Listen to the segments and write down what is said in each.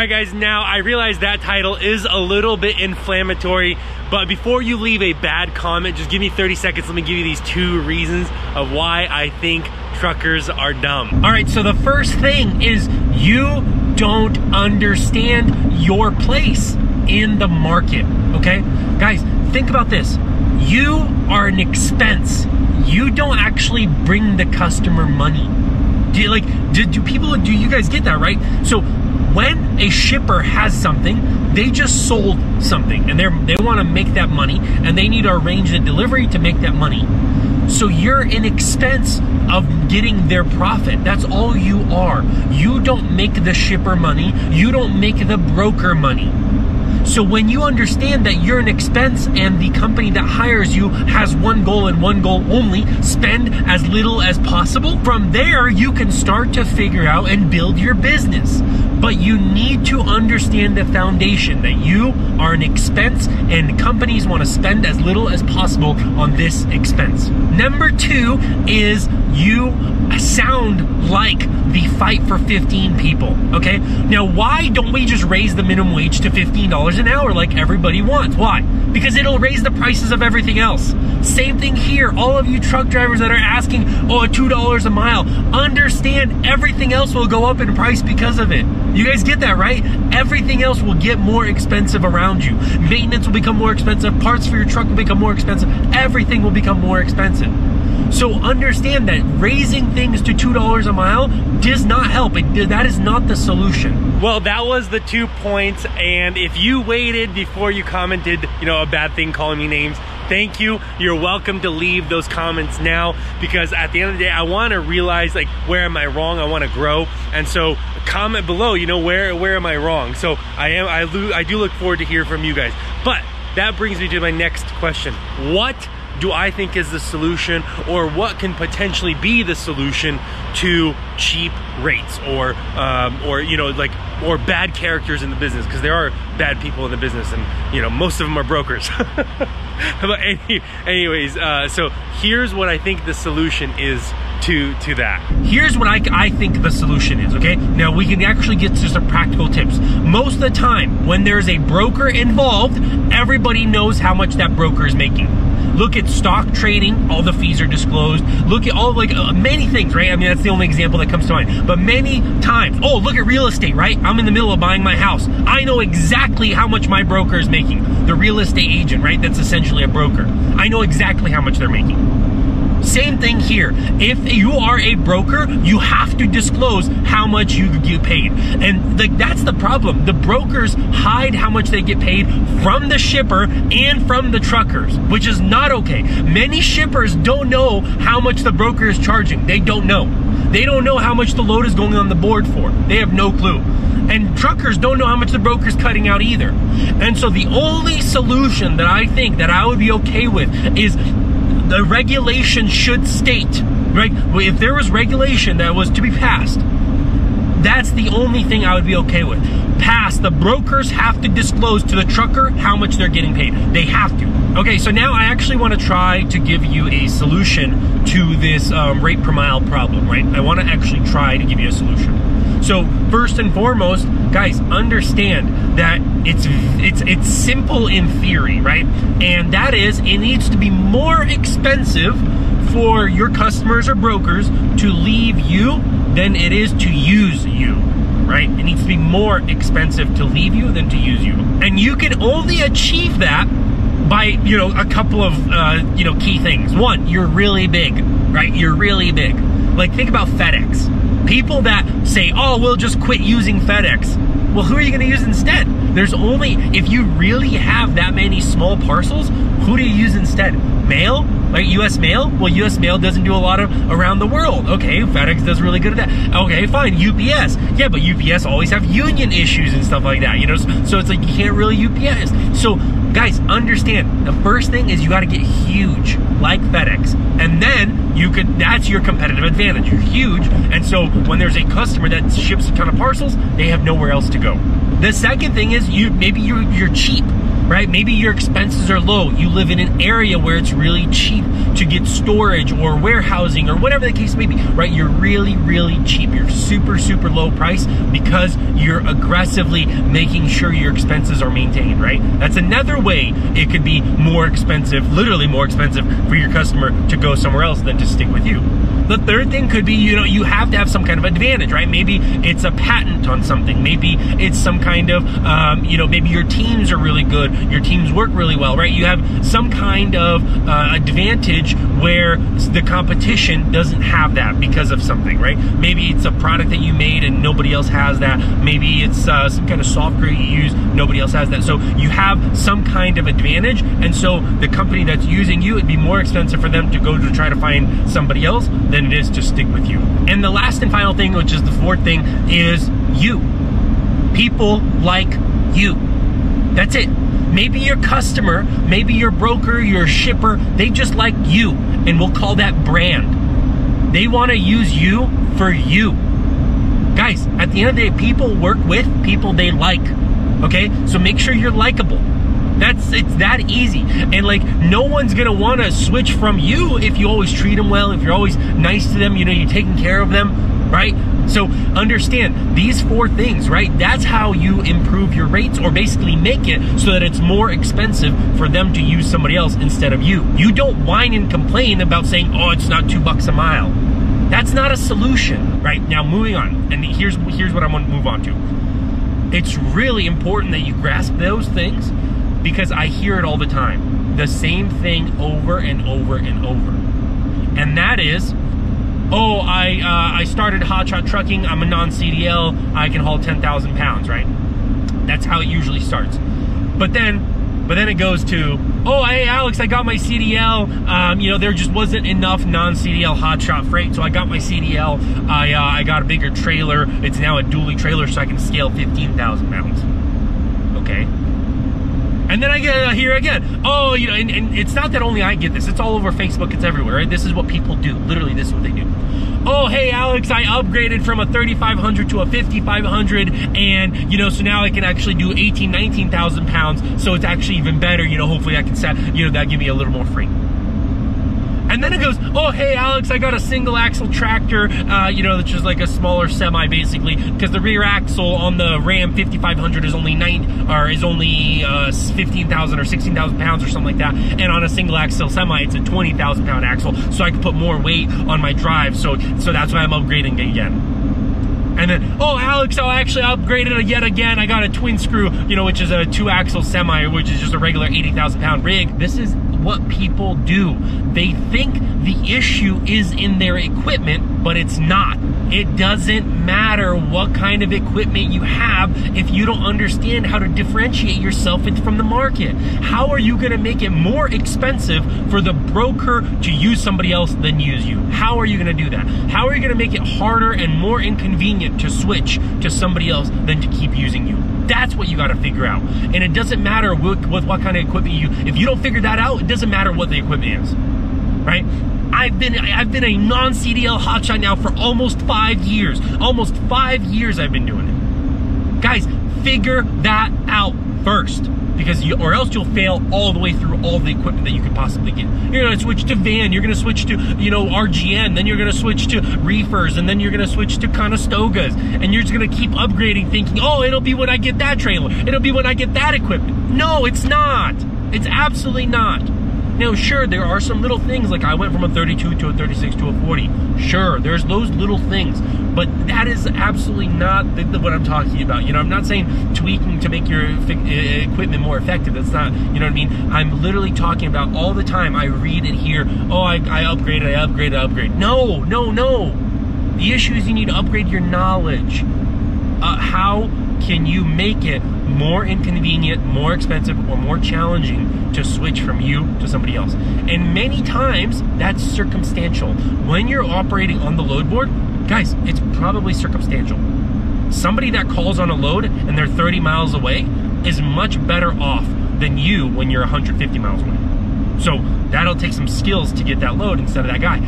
right, guys, now I realize that title is a little bit inflammatory, but before you leave a bad comment, just give me 30 seconds. Let me give you these 2 reasons of why I think truckers are dumb. All right, so the first thing is you don't understand your place in the market, okay? Guys, think about this. You are an expense. You don't actually bring the customer money. Do you guys get that, right? So when a shipper has something, they just sold something and they want to make that money and they need to arrange the delivery to make that money. So you're an expense of getting their profit. That's all you are. You don't make the shipper money. You don't make the broker money. So when you understand that you're an expense and the company that hires you has one goal and one goal only, spend as little as possible, from there you can start to figure out and build your business. But you need to understand the foundation that you are an expense and companies want to spend as little as possible on this expense. Number 2 is you sound like the Fight for 15 people, okay? Now, why don't we just raise the minimum wage to $15 an hour like everybody wants? Why? Because it'll raise the prices of everything else. Same thing here. All of you truck drivers that are asking, oh, $2 a mile, understand everything else will go up in price because of it. You guys get that, right? Everything else will get more expensive around you. Maintenance will become more expensive. Parts for your truck will become more expensive. Everything will become more expensive. So understand that raising things to $2 a mile does not help. That is not the solution. Well, that was the 2 points. And if you waited before you commented, a bad thing calling me names, thank you. You're welcome to leave those comments now, because at the end of the day, I want to realize, like, where am I wrong? I want to grow. And so comment below, where am I wrong? So I do look forward to hear from you guys. But that brings me to my next question. What do I think is the solution, or what can potentially be the solution to cheap rates or bad characters in the business? Because there are bad people in the business, and most of them are brokers. But anyways, so here's what I think the solution is to that. Here's what I think the solution is, okay? Now we can actually get to some practical tips. Most of the time when there's a broker involved, everybody knows how much that broker is making. Look at stock trading, all the fees are disclosed. Look at all, many things, right? I mean, that's the only example that comes to mind. But many times, oh, look at real estate, right? I'm in the middle of buying my house. I know exactly how much my broker is making. The real estate agent, right? That's essentially a broker. I know exactly how much they're making. Same thing here. If you are a broker, you have to disclose how much you get paid. And that's the problem. The brokers hide how much they get paid from the shipper and from the truckers, which is not okay. Many shippers don't know how much the broker is charging. They don't know. They don't know how much the load is going on the board for. They have no clue. And truckers don't know how much the broker's cutting out either. And so the only solution that I think that I would be okay with is the regulation should state, right? If there was regulation that was to be passed, that's the only thing I would be okay with. The brokers have to disclose to the trucker how much they're getting paid. They have to. Okay, so now I actually want to try to give you a solution to this rate per mile problem, right? I want to actually try to give you a solution. So first and foremost, guys, understand that it's simple in theory, right? And that is, it needs to be more expensive for your customers or brokers to leave you than it is to use you, right? It needs to be more expensive to leave you than to use you. And you can only achieve that by, a couple of, key things. One, you're really big, right? You're really big. Like, think about FedEx. People that say, oh, we'll just quit using FedEx. Well, who are you going to use instead? There's only, if you really have that many small parcels, who do you use instead? Mail? Like US Mail? Well, US Mail doesn't do a lot of around the world. Okay, FedEx does really good at that. Okay, fine, UPS. Yeah, but UPS always have union issues and stuff like that, So it's like you can't really UPS. So guys, understand, the first thing is you got to get huge, like FedEx. And then that's your competitive advantage. You're huge, and so when there's a customer that ships a ton of parcels, they have nowhere else to go. The second thing is maybe you're cheap. right? Maybe your expenses are low. You live in an area where it's really cheap to get storage or warehousing or whatever the case may be, right? You're really, really cheap. You're super, super low price because you're aggressively making sure your expenses are maintained, right? That's another way it could be more expensive, literally more expensive for your customer to go somewhere else than to stick with you. The third thing could be, you know, you have to have some kind of advantage, right? Maybe it's a patent on something. Maybe it's some kind of, you know, maybe your teams are really good. Your teams work really well, right? You have some kind of advantage where the competition doesn't have that because of something, right? Maybe it's a product that you made and nobody else has that. Maybe it's some kind of software you use, nobody else has that. So you have some kind of advantage, and so the company that's using you, it'd be more expensive for them to go to try to find somebody else than it is to stick with you. And the last and final thing, which is the fourth thing, is you. People like you. That's it. Maybe your customer, maybe your broker, your shipper, they just like you, and we'll call that brand. They want to use you for you. Guys, at the end of the day, people work with people they like, okay? So make sure you're likable. It's that easy. And like, no one's gonna wanna switch from you if you always treat them well, if you're always nice to them, you know, you're taking care of them, right? So understand these four things, right? That's how you improve your rates, or basically make it so that it's more expensive for them to use somebody else instead of you. You don't whine and complain about saying, oh, it's not $2 a mile. That's not a solution, right? Now moving on, and here's what I want to move on to. It's really important that you grasp those things, because I hear it all the time. The same thing over and over and over. And that is, oh, I started hotshot trucking, I'm a non-CDL, I can haul 10,000 pounds, right? That's how it usually starts. But then it goes to, oh, hey, Alex, I got my CDL. You know, there just wasn't enough non-CDL hotshot freight, so I got my CDL. I got a bigger trailer. It's now a dually trailer, so I can scale 15,000 pounds. Okay. And then I get here again, oh, you know, and it's not that only I get this, it's all over Facebook, it's everywhere, right? This is what people do, literally this is what they do. Oh, hey, Alex, I upgraded from a 3,500 to a 5,500, and, you know, so now I can actually do 19,000 pounds, so it's actually even better, you know, hopefully I can set, you know, that give me a little more freight. And then it goes, oh, hey, Alex, I got a single axle tractor, you know, which is like a smaller semi, basically, because the rear axle on the Ram 5500 is only 15,000 or 16,000 pounds or something like that. And on a single axle semi, it's a 20,000 pound axle, so I can put more weight on my drive. So that's why I'm upgrading again. And then, oh, Alex, I actually upgraded it yet again. I got a twin screw, you know, which is a 2-axle semi, which is just a regular 80,000 pound rig. This is what people do. They think the issue is in their equipment, but it's not. It doesn't matter what kind of equipment you have if you don't understand how to differentiate yourself from the market. How are you gonna make it more expensive for the broker to use somebody else than use you? How are you gonna do that? How are you gonna make it harder and more inconvenient to switch to somebody else than to keep using you? That's what you gotta figure out. And it doesn't matter with what kind of equipment if you don't figure that out, it doesn't matter what the equipment is, right? I've been a non-CDL hotshot now for almost 5 years. Almost 5 years I've been doing it. Guys, figure that out first, because or else you'll fail all the way through all the equipment that you could possibly get. You're gonna switch to van, you're gonna switch to, you know, RGN, then you're gonna switch to reefers, and then you're gonna switch to Conestogas, and you're just gonna keep upgrading thinking, oh, it'll be when I get that trailer, it'll be when I get that equipment. No, it's not. It's absolutely not. Now, sure, there are some little things, like I went from a 32 to a 36 to a 40. Sure, there's those little things, but that is absolutely not what I'm talking about. You know, I'm not saying tweaking to make your equipment more effective. That's not, you know what I mean? I'm literally talking about all the time. I read and hear, oh, I upgraded, I upgraded, I upgraded. No, no, no. The issue is you need to upgrade your knowledge. How can you make it more inconvenient, more expensive, or more challenging to switch from you to somebody else? And many times that's circumstantial. When you're operating on the load board, guys, it's probably circumstantial. Somebody that calls on a load and they're 30 miles away is much better off than you when you're 150 miles away. So that'll take some skills to get that load instead of that guy.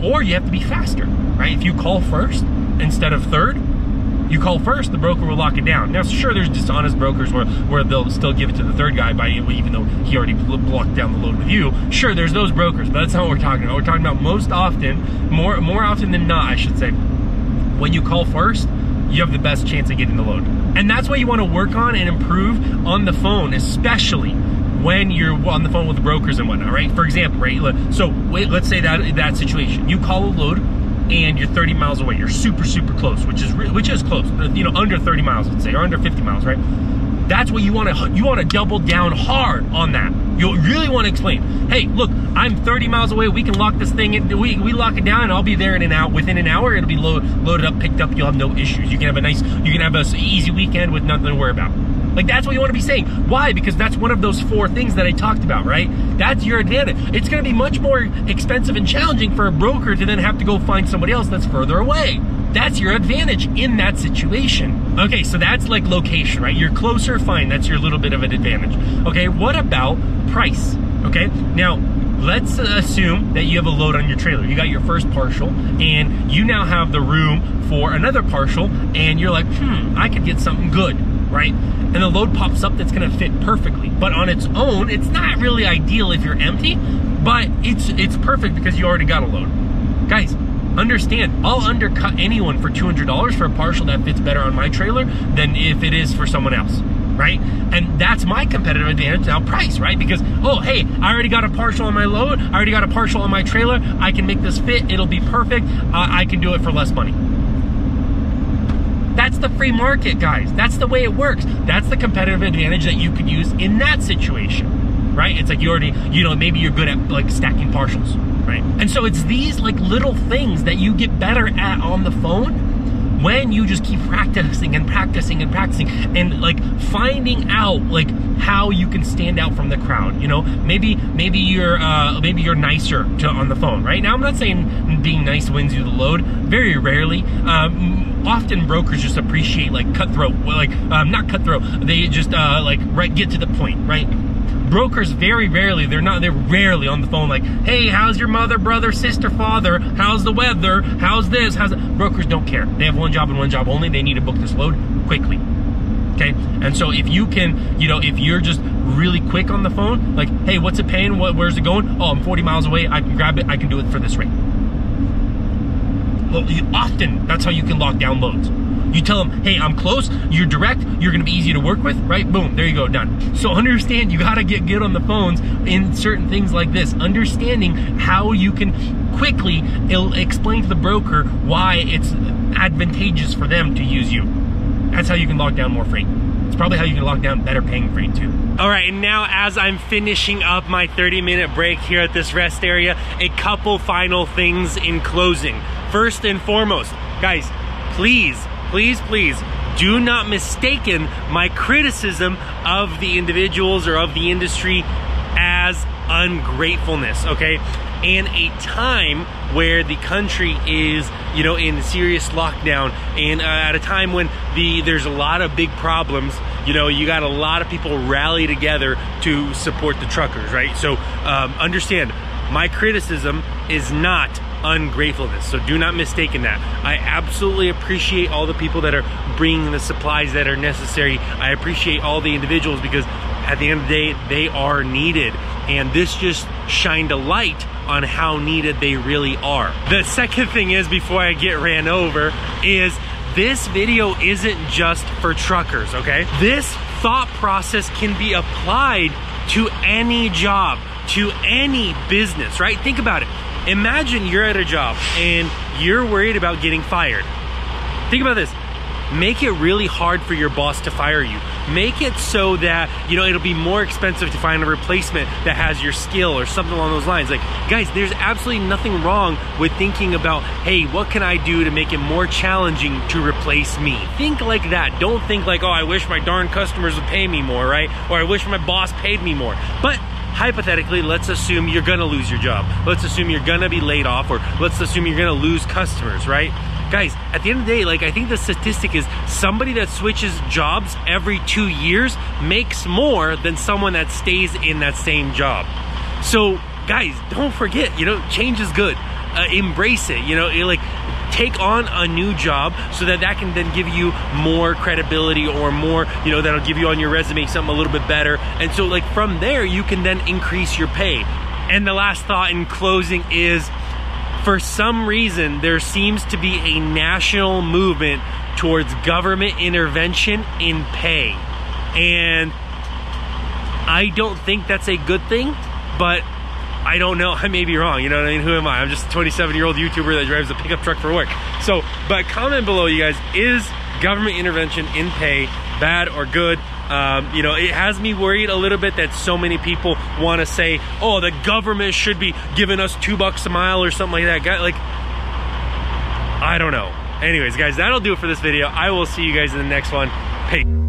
Or you have to be faster, right? If you call first instead of third, You call first, the broker will lock it down. Now, sure, there's dishonest brokers where they'll still give it to the third guy even though he already blocked down the load with you. Sure, there's those brokers, but that's not what we're talking about. We're talking about most often, more often than not, I should say, when you call first, you have the best chance of getting the load. And that's what you want to work on and improve on the phone, especially when you're on the phone with brokers and whatnot, right? For example, right? So let's say that situation, you call a load and you're 30 miles away. You're super close, which is close. You know, under 30 miles, let's say, or under 50 miles, right? That's what you want to double down hard on that. You really want to explain, hey, look, I'm 30 miles away. We can lock this thing in. We lock it down, and I'll be there within an hour. It'll be loaded up, picked up. You'll have no issues. You can have an easy weekend with nothing to worry about. Like, that's what you want to be saying. Why? Because that's one of those 4 things that I talked about, right? That's your advantage. It's going to be much more expensive and challenging for a broker to then have to go find somebody else that's further away. That's your advantage in that situation. Okay, so that's like location, right? You're closer, fine. That's your little bit of an advantage. Okay, what about price? Okay, now let's assume that you have a load on your trailer. You got your first partial, and you now have the room for another partial, and you're like, I could get something good, right? And the load pops up that's gonna fit perfectly. But on its own, it's not really ideal if you're empty, but it's perfect because you already got a load. Guys, understand, I'll undercut anyone for $200 for a partial that fits better on my trailer than if it is for someone else, right? And that's my competitive advantage now, price, right? Because, oh, hey, I already got a partial on my load, I already got a partial on my trailer, I can make this fit, it'll be perfect, I can do it for less money. That's the free market, guys. That's the way it works. That's the competitive advantage that you could use in that situation, right? It's like you already, you know, maybe you're good at like stacking partials, right? And so it's these like little things that you get better at on the phone when you just keep practicing and practicing and practicing and like finding out like how you can stand out from the crowd. You know, maybe you're nicer on the phone, right? Now I'm not saying being nice wins you the load. Very rarely. Often brokers just appreciate like cutthroat, like not cutthroat. They just get to the point, right? Brokers very rarely, they're rarely on the phone like, hey, how's your mother, brother, sister, father? How's the weather? How's this? Brokers don't care. They have one job and one job only. They need to book this load quickly. Okay? And so if you can, you know, if you're just really quick on the phone, like, hey, what's it paying? Where's it going? Oh, I'm 40 miles away. I can grab it. I can do it for this rate. Well, often, that's how you can lock down loads. You tell them, hey, I'm close, you're direct, you're gonna be easy to work with, right? Boom, there you go, done. So understand, you gotta get good on the phones in certain things like this. Understanding how you can quickly explain to the broker why it's advantageous for them to use you. That's how you can lock down more freight. It's probably how you can lock down better paying freight too. All right, and now as I'm finishing up my 30-minute break here at this rest area, a couple final things in closing. First and foremost, guys, please do not mistaken my criticism of the individuals or of the industry as ungratefulness, okay? In a time where the country is, you know, in serious lockdown, and at a time when there's a lot of big problems, you know, you got a lot of people rally together to support the truckers, right? So understand, my criticism is not ungratefulness, so do not mistake in that. I absolutely appreciate all the people that are bringing the supplies that are necessary. I appreciate all the individuals because at the end of the day, they are needed, and this just shined a light on how needed they really are. The second thing is, before I get ran over, is this video isn't just for truckers, okay? This thought process can be applied to any job, to any business, right? Think about it. Imagine you're at a job and you're worried about getting fired. Think about this. Make it really hard for your boss to fire you. Make it so that, you know, it'll be more expensive to find a replacement that has your skill or something along those lines. Like, guys, there's absolutely nothing wrong with thinking about, hey, what can I do to make it more challenging to replace me? Think like that. Don't think like, oh, I wish my darn customers would pay me more, right? Or I wish my boss paid me more. But hypothetically, let's assume you're gonna lose your job. Let's assume you're gonna be laid off, or let's assume you're gonna lose customers, right? Guys, at the end of the day, like, I think the statistic is somebody that switches jobs every 2 years makes more than someone that stays in that same job. So guys, don't forget, you know, change is good. Embrace it, you know, like, take on a new job so that that can then give you more credibility or more, you know, that'll give you on your resume something a little bit better. And so like from there, you can then increase your pay. And the last thought in closing is, for some reason, there seems to be a national movement towards government intervention in pay. And I don't think that's a good thing, but I don't know, I may be wrong, you know what I mean? Who am I? I'm just a 27-year-old YouTuber that drives a pickup truck for work. So, but comment below, you guys, is government intervention in pay bad or good? You know, it has me worried a little bit that so many people want to say, oh, the government should be giving us $2 a mile or something like that. Like, I don't know. Anyways, guys, that'll do it for this video. I will see you guys in the next one. Peace.